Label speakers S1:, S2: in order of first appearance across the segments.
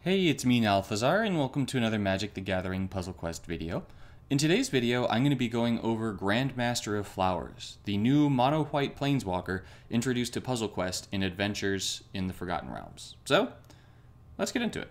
S1: Hey, it's me, Nalthazar, and welcome to another Magic the Gathering Puzzle Quest video. In today's video, I'm going to be going over Grandmaster of Flowers, the new mono-white Planeswalker introduced to Puzzle Quest in Adventures in the Forgotten Realms. So, let's get into it.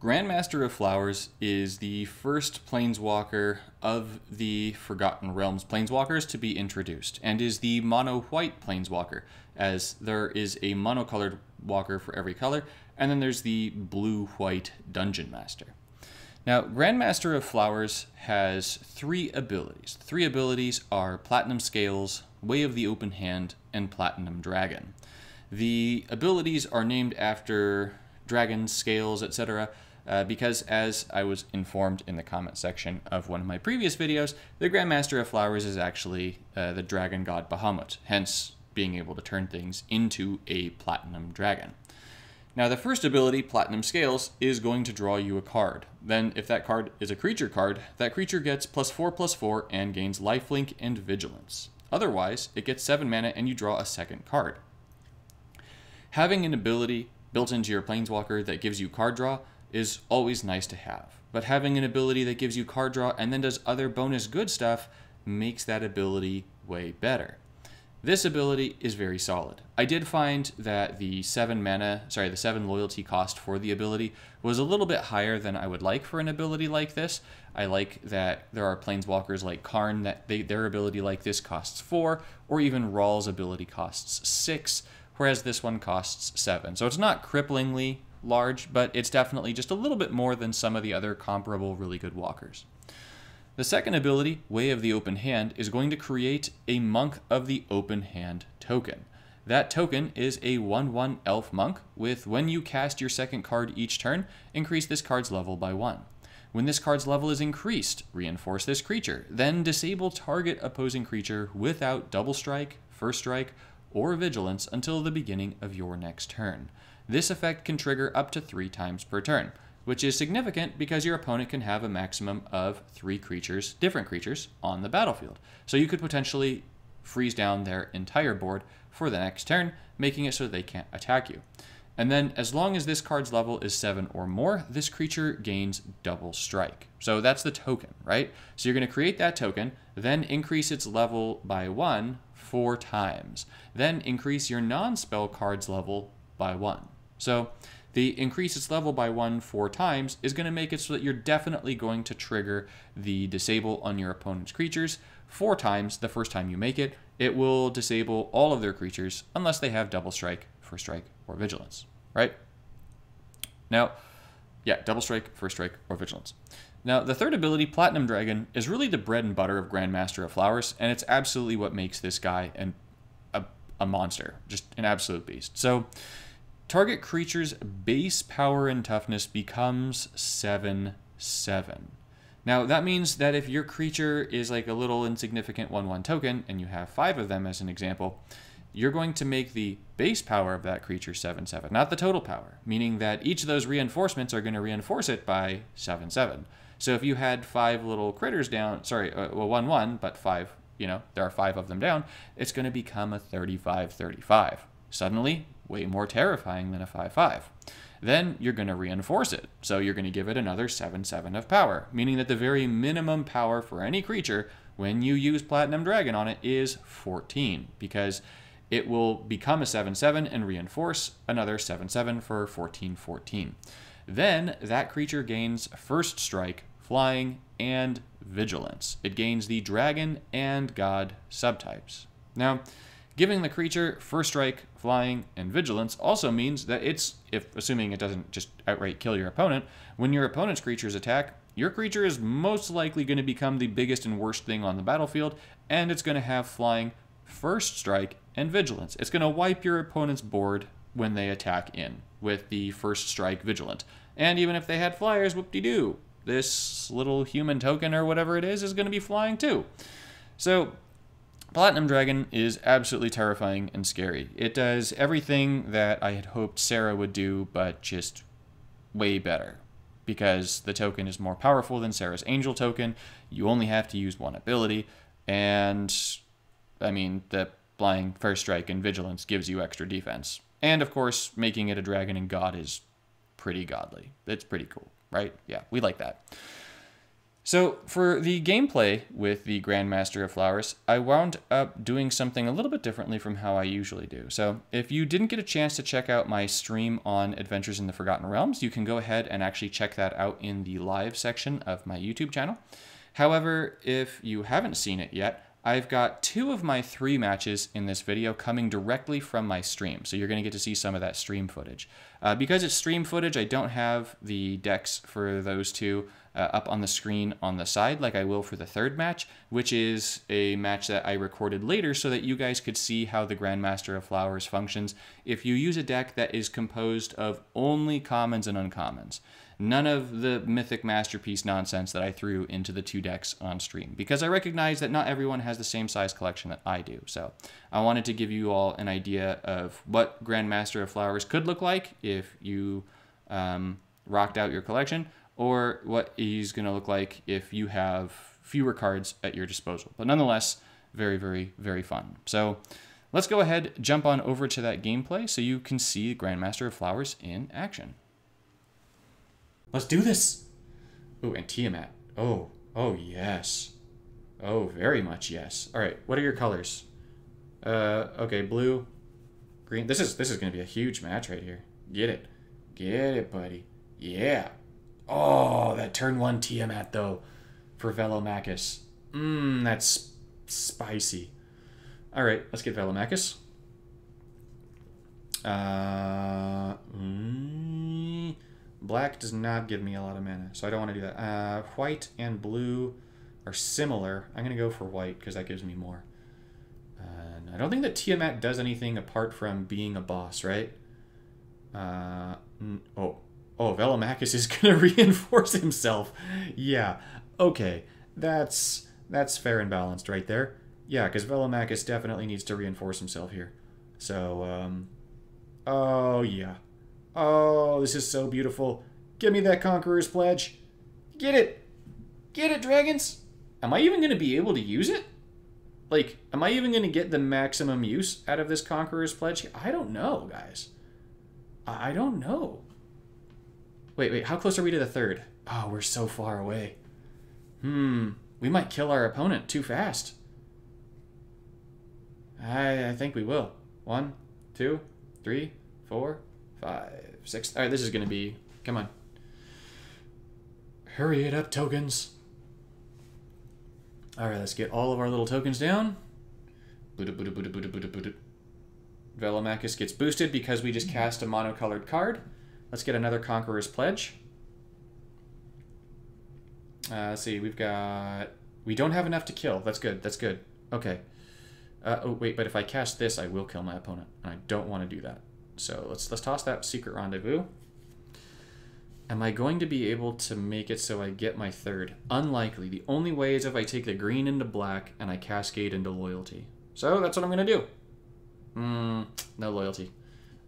S1: Grandmaster of Flowers is the first Planeswalker of the Forgotten Realms Planeswalkers to be introduced, and is the mono-white Planeswalker, as there is a monocolored walker for every color, and then there's the blue-white Dungeon Master. Now, Grandmaster of Flowers has three abilities. The three abilities are Platinum Scales, Way of the Open Hand, and Platinum Dragon. The abilities are named after dragons, scales, etc., because, as I was informed in the comment section of one of my previous videos, the Grandmaster of Flowers is actually the dragon god Bahamut, hence being able to turn things into a platinum dragon. Now, the first ability, Platinum Scales, is going to draw you a card. Then, if that card is a creature card, that creature gets +4/+4 and gains lifelink and vigilance. Otherwise, it gets 7 mana and you draw a second card. Having an ability built into your Planeswalker that gives you card draw is always nice to have, but having an ability that gives you card draw and then does other bonus good stuff makes that ability way better. This ability is very solid. I did find that the 7 loyalty cost for the ability was a little bit higher than I would like for an ability like this. I like that there are Planeswalkers like Karn that their ability like this costs 4, or even Rawl's ability costs 6, whereas this one costs 7. So it's not cripplingly large, but it's definitely just a little bit more than some of the other comparable really good walkers. The second ability, Way of the Open Hand, is going to create a Monk of the Open Hand token. That token is a 1/1 elf monk with, when you cast your second card each turn, increase this card's level by 1. When this card's level is increased, reinforce this creature, then disable target opposing creature without double strike, first strike, or vigilance until the beginning of your next turn. This effect can trigger up to 3 times per turn, which is significant because your opponent can have a maximum of 3 creatures, different creatures, on the battlefield. So you could potentially freeze down their entire board for the next turn, making it so they can't attack you. And then, as long as this card's level is 7 or more, this creature gains double strike. So that's the token, right? So you're going to create that token, then increase its level by 1 4 times. Then increase your non-spell card's level by 1. So the increase its level by 1 4 times is going to make it so that you're definitely going to trigger the disable on your opponent's creatures 4 times the first time you make it. It will disable all of their creatures unless they have double strike, first strike, or vigilance, right? Now, yeah, double strike, first strike, or vigilance. Now, the third ability, Platinum Dragon, is really the bread and butter of Grandmaster of Flowers, and it's absolutely what makes this guy a monster, just an absolute beast. So, target creature's base power and toughness becomes 7/7. Now, that means that if your creature is like a little insignificant 1/1 token, and you have 5 of them as an example, you're going to make the base power of that creature 7/7, not the total power, meaning that each of those reinforcements are going to reinforce it by 7/7. So if you had 5 little critters down, 1/1, but 5, there are 5 of them down, it's going to become a 35/35. Suddenly, way more terrifying than a 5/5. Then you're going to reinforce it. So you're going to give it another 7/7 of power, meaning that the very minimum power for any creature when you use Platinum Dragon on it is 14, because it will become a 7/7 and reinforce another 7/7 for 14/14. Then that creature gains first strike, flying, and vigilance. It gains the dragon and god subtypes. Now, giving the creature first strike, flying, and vigilance also means that assuming it doesn't just outright kill your opponent, when your opponent's creatures attack, your creature is most likely going to become the biggest and worst thing on the battlefield, and it's going to have flying, first strike, and vigilance. It's going to wipe your opponent's board when they attack in with the first strike vigilant. And even if they had flyers, whoop-de-doo, this little human token or whatever it is going to be flying too. So Platinum Dragon is absolutely terrifying and scary. It does everything that I had hoped Sarah would do, but just way better. because the token is more powerful than Sarah's Angel token. You only have to use one ability, and I mean, the Flying First Strike and Vigilance gives you extra defense. And of course, making it a dragon and god is pretty godly. It's pretty cool, right? Yeah, we like that. So for the gameplay with the Grandmaster of Flowers, I wound up doing something a little bit differently from how I usually do. So if you didn't get a chance to check out my stream on Adventures in the Forgotten Realms, you can go ahead and actually check that out in the live section of my YouTube channel. However, if you haven't seen it yet, I've got 2 of my 3 matches in this video coming directly from my stream, so you're going to get to see some of that stream footage. Because it's stream footage, I don't have the decks for those 2 up on the screen on the side like I will for the 3rd match, which is a match that I recorded later so that you guys could see how the Grandmaster of Flowers functions if you use a deck that is composed of only commons and uncommons. None of the Mythic Masterpiece nonsense that I threw into the 2 decks on stream, because I recognize that not everyone has the same size collection that I do. So I wanted to give you all an idea of what Grandmaster of Flowers could look like if you rocked out your collection, or what he's going to look like if you have fewer cards at your disposal. But nonetheless, very, very, very fun. So let's go ahead, jump on over to that gameplay so you can see Grandmaster of Flowers in action. Let's do this. Oh, and Tiamat. Oh, yes. Oh, very much yes. All right, what are your colors? Okay, blue, green. This is going to be a huge match right here. Get it, buddy. Yeah. Oh, that turn 1 Tiamat though for Velomachus. That's spicy. All right, let's get Velomachus. Black does not give me a lot of mana, so I don't want to do that. White and blue are similar. I'm going to go for white because that gives me more. I don't think that Tiamat does anything apart from being a boss, right? Oh, Velomachus is going to reinforce himself. Yeah, okay. That's fair and balanced right there. Yeah, because Velomachus definitely needs to reinforce himself here. So, oh, yeah. Oh, this is so beautiful. Give me that Conqueror's Pledge. Get it. Get it, dragons. Am I even going to be able to use it? Like, am I even going to get the maximum use out of this Conqueror's Pledge? I don't know, guys. I don't know. Wait, how close are we to the 3rd? Oh, we're so far away. We might kill our opponent too fast. I think we will. 1, 2, 3, 4, 5, 6. All right, this is going to be... Come on. Hurry it up, tokens. All right, let's get all of our little tokens down. Velomachus gets boosted because we just cast a monocolored card. Let's get another Conqueror's Pledge. Let's see, we've got... We don't have enough to kill. That's good, that's good. Okay. Oh, wait, but if I cast this, I will kill my opponent. And I don't want to do that. So let's toss that Secret Rendezvous. Am I going to be able to make it so I get my 3rd? Unlikely. The only way is if I take the green into black and I cascade into Loyalty. So that's what I'm going to do. No Loyalty.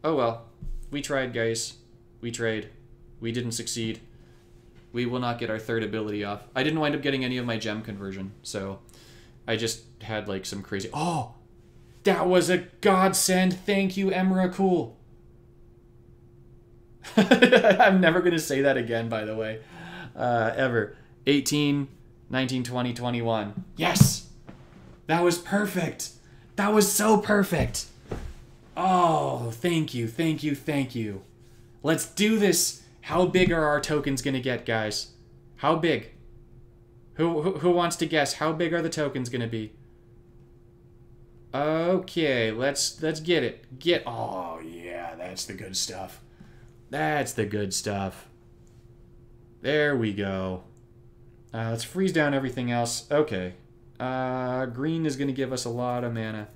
S1: Oh well. We tried, guys. We tried. We didn't succeed. We will not get our 3rd ability off. I didn't wind up getting any of my gem conversion, so I just had like some crazy... Oh! That was a godsend! Thank you, Emrakul! I'm never going to say that again, by the way. Ever. 18, 19, 20, 21. Yes! That was perfect! That was so perfect! Oh, thank you, thank you, thank you. Let's do this! How big are our tokens going to get, guys? How big? Who wants to guess? How big are the tokens going to be? Okay, let's get it. Oh, yeah, that's the good stuff. That's the good stuff. There we go. Let's freeze down everything else. Okay. Green is going to give us a lot of mana.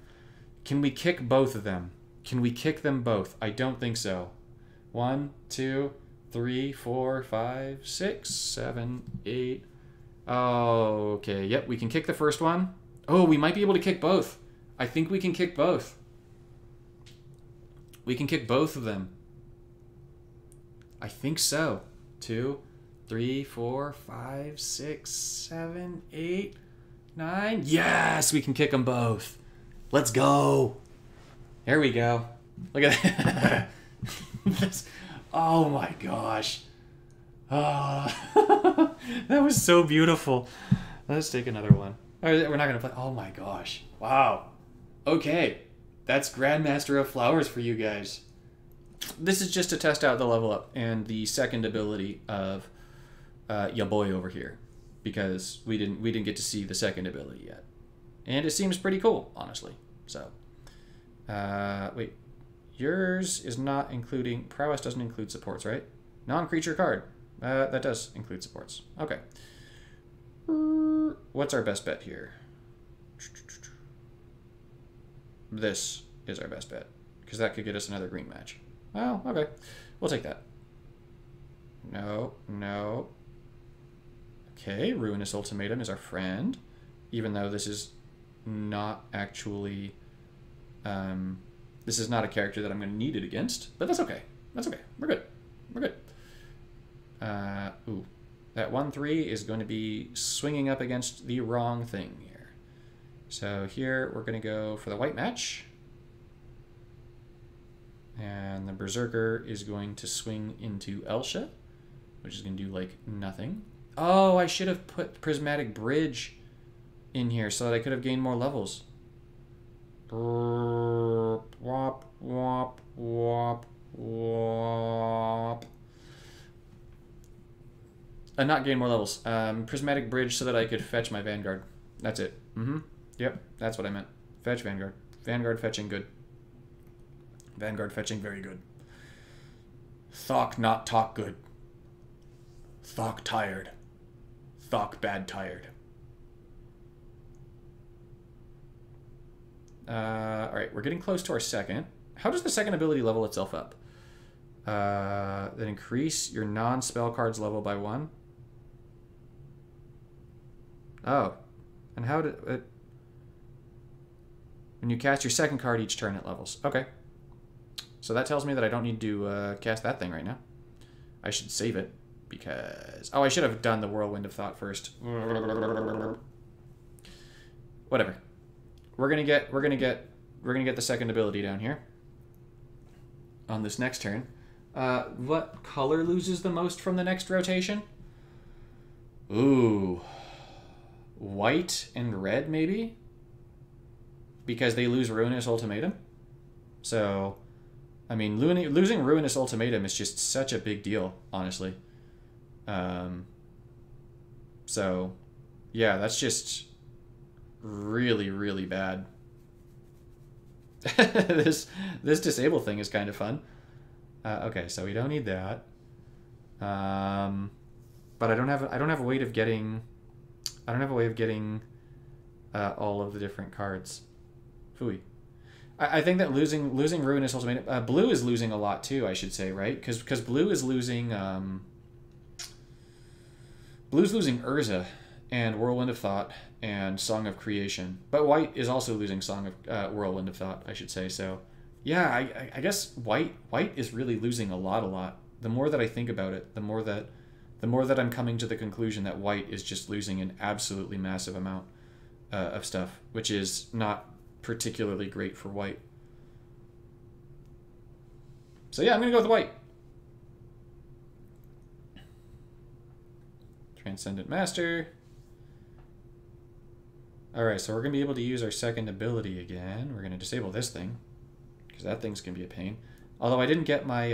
S1: Can we kick both of them? Can we kick them both? I don't think so. 1, 2, 3, 4, 5, 6, 7, 8. Oh, okay. Yep, we can kick the first one. Oh, we might be able to kick both. I think we can kick both. We can kick both of them. I think so. 2, 3, 4, 5, 6, 7, 8, 9. Yes, we can kick them both. Let's go. There we go. Look at that. Oh my gosh. Oh, that was so beautiful. Let's take another one. We're not going to play. Oh my gosh. Wow. Okay. That's Grandmaster of Flowers for you guys. This is just to test out the level up and the second ability of ya boy over here, because we didn't get to see the second ability yet, and it seems pretty cool, honestly. So, wait, yours is not including prowess. Doesn't include supports, right? Non-creature card. That does include supports. Okay. What's our best bet here? This is our best bet, because that could get us another green match. Oh, okay. We'll take that. No, no. Okay, Ruinous Ultimatum is our friend, even though this is not actually... this is not a character that I'm going to need it against, but that's okay. That's okay. We're good. We're good. Ooh. That 1/3 is going to be swinging up against the wrong thing here. So here we're going to go for the white match. And the Berserker is going to swing into Elsha, which is going to do, like, nothing. Oh, I should have put Prismatic Bridge in here so that I could have gained more levels. Wop, wop, wop, wop. Not gain more levels. Prismatic Bridge so that I could fetch my Vanguard. That's it. Yep, that's what I meant. Fetch Vanguard. Vanguard fetching good. Vanguard fetching very good. Thok not talk good. Thok tired. Thok bad tired. Alright, we're getting close to our second. How does the second ability level itself up? Then increase your non-spell cards level by 1. Oh. And how did it... When you cast your second card each turn, it levels. Okay. So that tells me that I don't need to cast that thing right now. I should save it because... Oh, I should have done the Whirlwind of Thought first. Whatever. We're gonna get the second ability down here on this next turn. What color loses the most from the next rotation? Ooh. White and red, maybe? Because they lose Ruinous Ultimatum. So, I mean, losing Ruinous Ultimatum is just such a big deal, honestly. So, yeah, that's just really, really bad. this disable thing is kind of fun. Okay, so we don't need that. But I don't have a way of getting all of the different cards. Phooey. I think that losing Ruinous Ultimatum, blue is losing a lot too, I should say, right? Because blue is losing blue's losing Urza and Whirlwind of Thought and Song of Creation, but white is also losing Song of Whirlwind of Thought, I should say. So yeah, I guess white is really losing a lot. The more that I think about it, the more that I'm coming to the conclusion that white is just losing an absolutely massive amount of stuff, which is not particularly great for white. So yeah, I'm gonna go with white. Transcendent Master. Alright, so we're gonna be able to use our second ability again. We're gonna disable this thing, because that thing's gonna be a pain. Although I didn't get my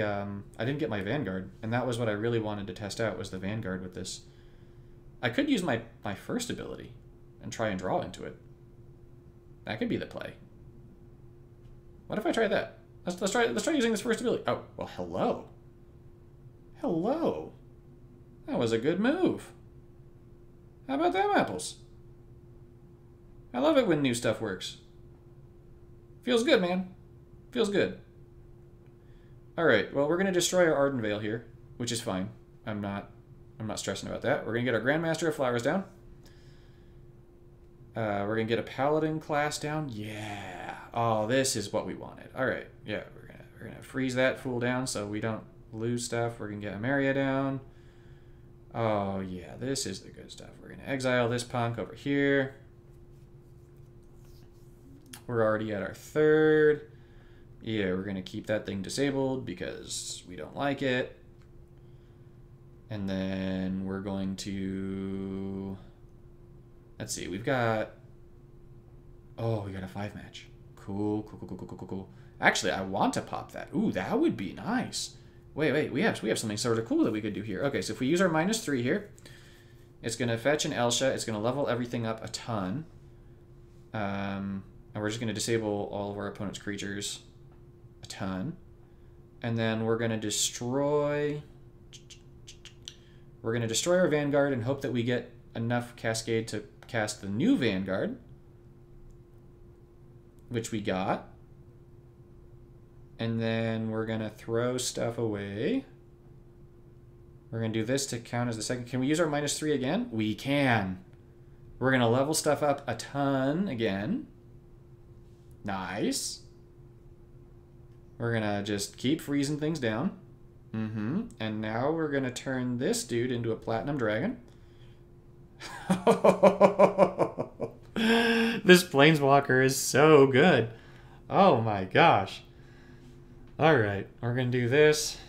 S1: Vanguard, and that was what I really wanted to test out, was the Vanguard with this. I could use my first ability and try and draw into it. That could be the play. What if I try that? Let's try using this first ability. Oh, well, hello. Hello. That was a good move. How about them apples? I love it when new stuff works. Feels good, man. Feels good. Alright, well, we're going to destroy our Arden Veil here, which is fine. I'm not stressing about that. We're going to get our Grandmaster of Flowers down. We're going to get a Paladin class down. Yeah. Oh, this is what we wanted. Alright, yeah, we're gonna freeze that fool down so we don't lose stuff. We're going to get Amaria down.
S2: Oh, yeah, this is the good stuff. We're going to exile this punk over here. We're already at our third. Yeah, we're going to keep that thing disabled because we don't like it. And then we're going to... Let's see, we've got... Oh, we got a 5-match. Cool. Actually, I want to pop that. Ooh, that would be nice. Wait, we have something sort of cool that we could do here. Okay, so if we use our -3 here, it's going to fetch an Elsha. It's going to level everything up a ton. And we're just going to disable all of our opponent's creatures a ton. And then we're going to destroy... We're going to destroy our Vanguard and hope that we get enough Cascade to cast the new Vanguard, which we got. And then we're going to throw stuff away. We're going to do this to count as the second. Can we use our -3 again? We can. We're going to level stuff up a ton again. Nice. We're going to just keep freezing things down. And now we're going to turn this dude into a Platinum Dragon. This Planeswalker is so good. Oh my gosh. Alright, we're going to do this.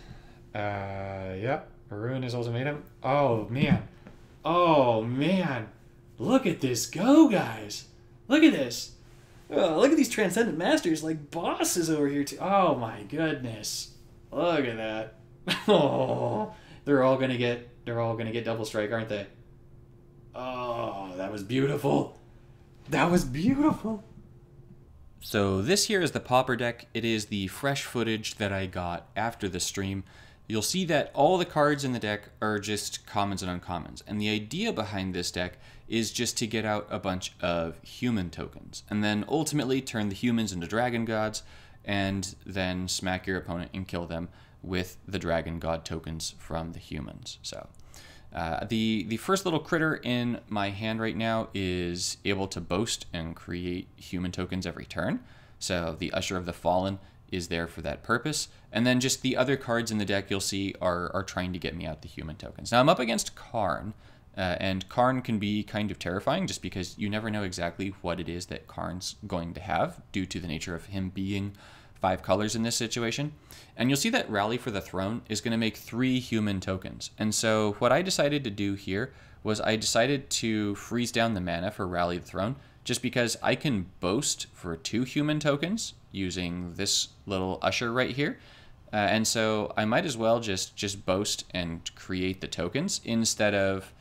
S2: Yep. Ruin his ultimatum. Oh man. Oh man. Look at this go, guys. Look at this. Oh, look at these Transcendent Masters like bosses over here too. Oh my goodness. Look at that. Oh, they're all gonna get double strike, aren't they? Oh, that was beautiful. That was beautiful.
S1: So this here is the Pauper deck. It is the fresh footage that I got after the stream. You'll see that all the cards in the deck are just commons and uncommons. And the idea behind this deck is just to get out a bunch of human tokens. And then ultimately turn the humans into dragon gods and then smack your opponent and kill them with the dragon god tokens from the humans. So the first little critter in my hand right now is able to boast and create human tokens every turn. So the Usher of the Fallen is there for that purpose. And then just the other cards in the deck you'll see are trying to get me out the human tokens. Now I'm up against Karn, and Karn can be kind of terrifying just because you never know exactly what it is that Karn's going to have due to the nature of him being 5 colors in this situation. And you'll see that Rally for the Throne is going to make 3 human tokens. And so what I decided to do here was I decided to freeze down the mana for Rally the Throne just because I can boast for 2 human tokens using this little Usher right here. And so I might as well just boast and create the tokens instead of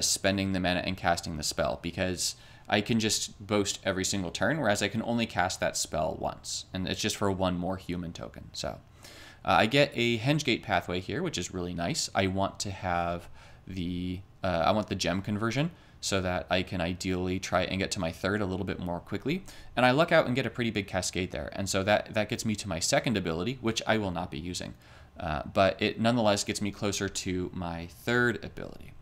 S1: spending the mana and casting the spell, because I can just boast every single turn, whereas I can only cast that spell once, and it's just for 1 more human token. So I get a Hengegate pathway here, which is really nice. I want to have the gem conversion so that I can ideally try and get to my 3rd a little bit more quickly. And I luck out and get a pretty big cascade there, and so that gets me to my 2nd ability, which I will not be using, but it nonetheless gets me closer to my 3rd ability.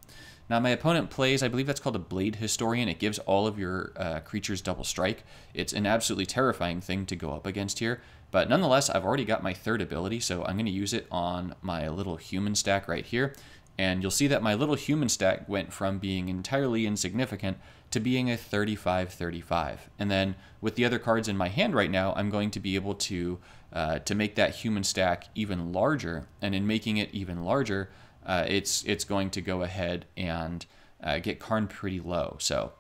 S1: Now my opponent plays, I believe that's called a Blade Historian. It gives all of your creatures double strike. It's an absolutely terrifying thing to go up against here. But nonetheless, I've already got my 3rd ability, so I'm going to use it on my little human stack right here. And you'll see that my little human stack went from being entirely insignificant to being a 35-35. And then with the other cards in my hand right now, I'm going to be able to make that human stack even larger. And in making it even larger, it's going to go ahead and get Karn pretty low. So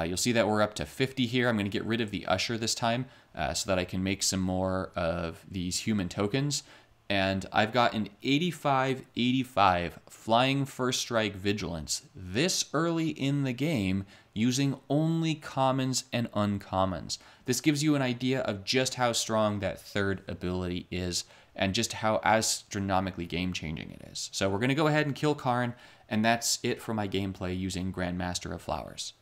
S1: you'll see that we're up to 50 here. I'm going to get rid of the Usher this time so that I can make some more of these human tokens. And I've got an 85-85 Flying First Strike Vigilance this early in the game using only commons and uncommons. This gives you an idea of just how strong that 3rd ability is and just how astronomically game-changing it is. So we're going to go ahead and kill Karn, and that's it for my gameplay using Grandmaster of Flowers.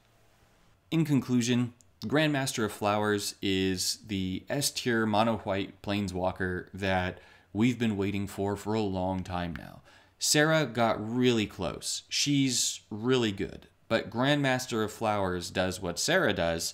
S1: In conclusion, Grandmaster of Flowers is the S-tier mono-white planeswalker that we've been waiting for a long time now. Sarah got really close. She's really good. But Grandmaster of Flowers does what Sarah does,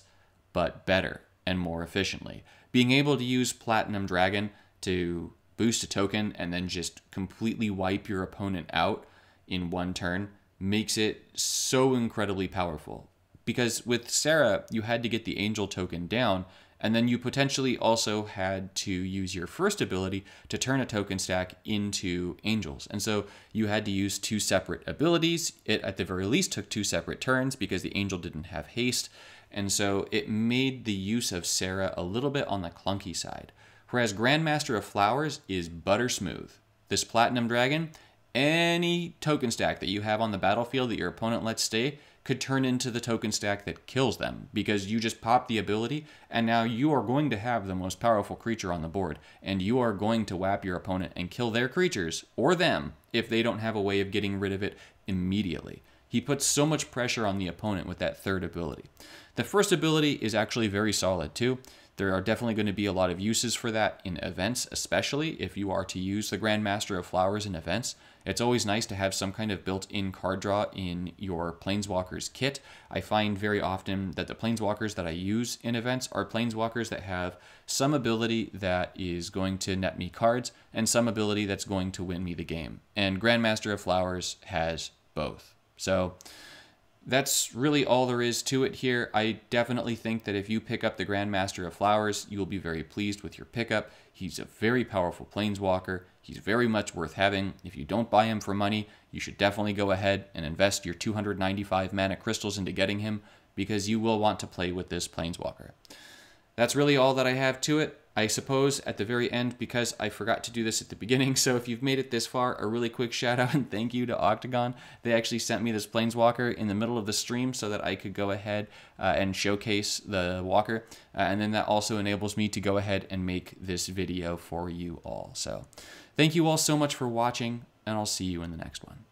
S1: but better and more efficiently. Being able to use Platinum Dragon to boost a token and then just completely wipe your opponent out in 1 turn makes it so incredibly powerful. Because with Sarah, you had to get the angel token down, and then you potentially also had to use your first ability to turn a token stack into angels. And so you had to use 2 separate abilities. It, at the very least, took 2 separate turns because the angel didn't have haste. And so it made the use of Sarah a little bit on the clunky side. Whereas Grandmaster of Flowers is butter smooth. This Platinum Dragon, any token stack that you have on the battlefield that your opponent lets stay could turn into the token stack that kills them, because you just pop the ability and now you are going to have the most powerful creature on the board, and you are going to whap your opponent and kill their creatures, or them, if they don't have a way of getting rid of it immediately. He puts so much pressure on the opponent with that third ability. The first ability is actually very solid too. There are definitely going to be a lot of uses for that in events, especially if you are to use the Grandmaster of Flowers in events. It's always nice to have some kind of built-in card draw in your Planeswalker's kit. I find very often that the Planeswalkers that I use in events are Planeswalkers that have some ability that is going to net me cards and some ability that's going to win me the game. And Grandmaster of Flowers has both. So that's really all there is to it here. I definitely think that if you pick up the Grandmaster of Flowers, you will be very pleased with your pickup. He's a very powerful Planeswalker. He's very much worth having. If you don't buy him for money, you should definitely go ahead and invest your 295 mana crystals into getting him, because you will want to play with this Planeswalker. That's really all that I have to it. I suppose at the very end, because I forgot to do this at the beginning, so if you've made it this far, a really quick shout out and thank you to Octagon. They actually sent me this Planeswalker in the middle of the stream so that I could go ahead and showcase the walker, and then that also enables me to go ahead and make this video for you all. So thank you all so much for watching, and I'll see you in the next one.